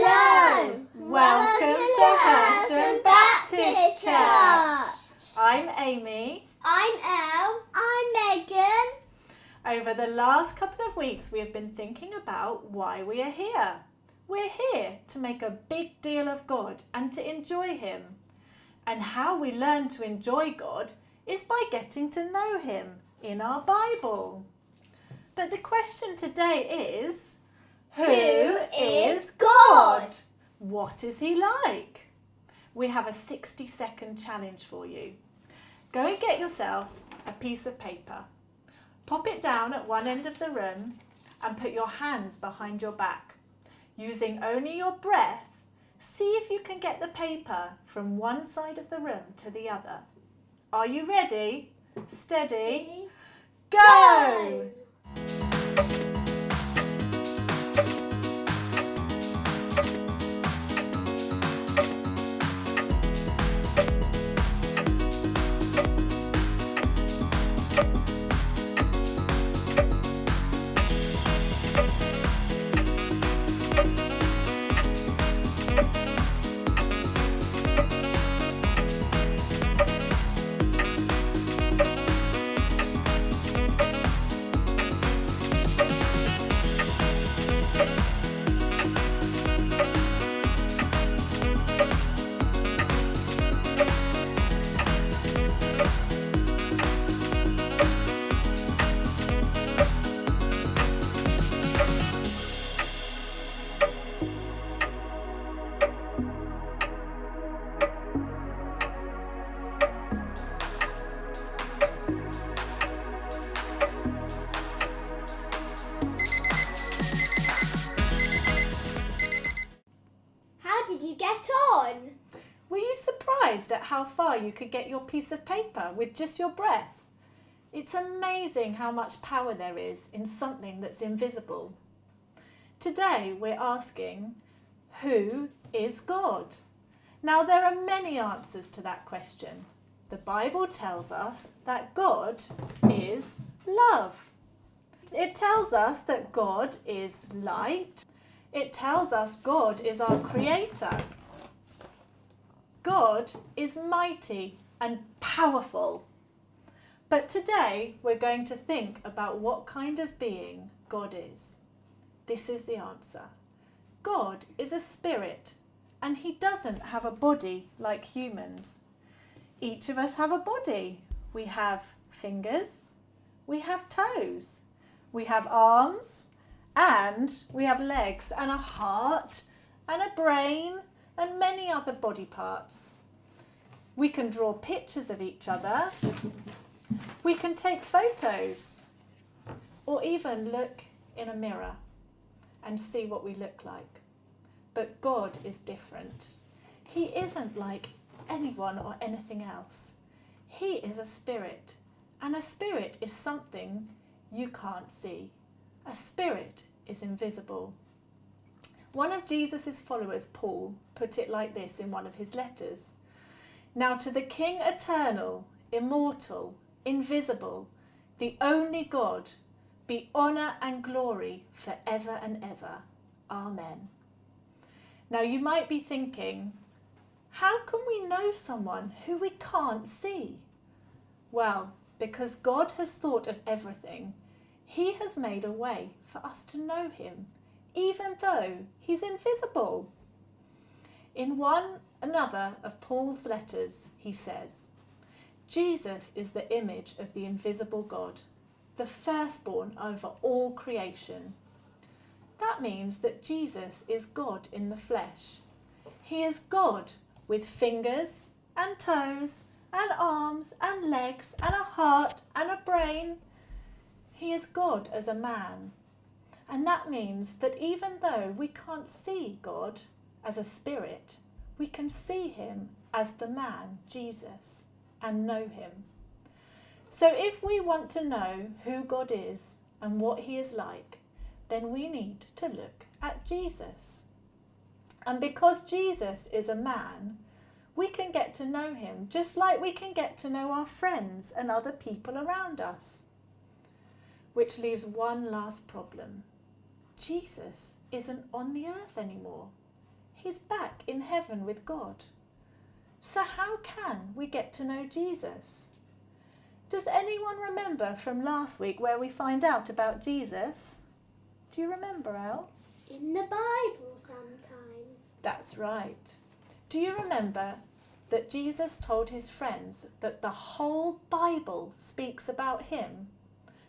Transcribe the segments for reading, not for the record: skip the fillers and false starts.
Hello! Welcome to Hersham Baptist Church. I'm Amy. I'm Elle. I'm Megan. Over the last couple of weeks we have been thinking about why we are here. We're here to make a big deal of God and to enjoy Him. And how we learn to enjoy God is by getting to know Him in our Bible. But the question today is, who is God? What is He like? We have a 60-second challenge for you. Go and get yourself a piece of paper. Pop it down at one end of the room and put your hands behind your back. Using only your breath, see if you can get the paper from one side of the room to the other. Are you ready? Steady. Go! How did you get on? Were you surprised at how far you could get your piece of paper with just your breath? It's amazing how much power there is in something that's invisible. Today we're asking, who is God? Now there are many answers to that question. The Bible tells us that God is love. It tells us that God is light. It tells us God is our creator. God is mighty and powerful. But today we're going to think about what kind of being God is. This is the answer. God is a spirit and He doesn't have a body like humans. Each of us have a body. We have fingers, we have toes, we have arms, and we have legs and a heart and a brain and many other body parts. We can draw pictures of each other. We can take photos or even look in a mirror and see what we look like. But God is different. He isn't like anyone or anything else. He is a spirit, and a spirit is something you can't see. A spirit is invisible. One of Jesus' followers, Paul, put it like this in one of his letters. Now to the King eternal, immortal, invisible, the only God, be honour and glory forever and ever. Amen. Now you might be thinking, how can we know someone who we can't see? Well, because God has thought of everything, He has made a way for us to know Him, even though He's invisible. In another of Paul's letters, he says, Jesus is the image of the invisible God, the firstborn over all creation. That means that Jesus is God in the flesh. He is God with fingers and toes and arms and legs and a heart and a brain. He is God as a man. And that means that even though we can't see God as a spirit, we can see Him as the man, Jesus, and know Him. So if we want to know who God is and what He is like, then we need to look at Jesus. And because Jesus is a man, we can get to know Him just like we can get to know our friends and other people around us. Which leaves one last problem. Jesus isn't on the earth anymore. He's back in heaven with God. So how can we get to know Jesus? Does anyone remember from last week where we find out about Jesus? Do you remember, Elle? In the Bible sometimes. That's right. Do you remember that Jesus told his friends that the whole Bible speaks about him?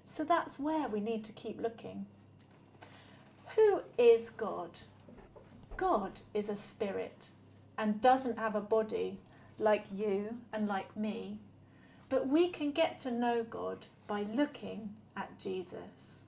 So that's where we need to keep looking. Who is God? God is a spirit and doesn't have a body like you and like me. But we can get to know God by looking at Jesus.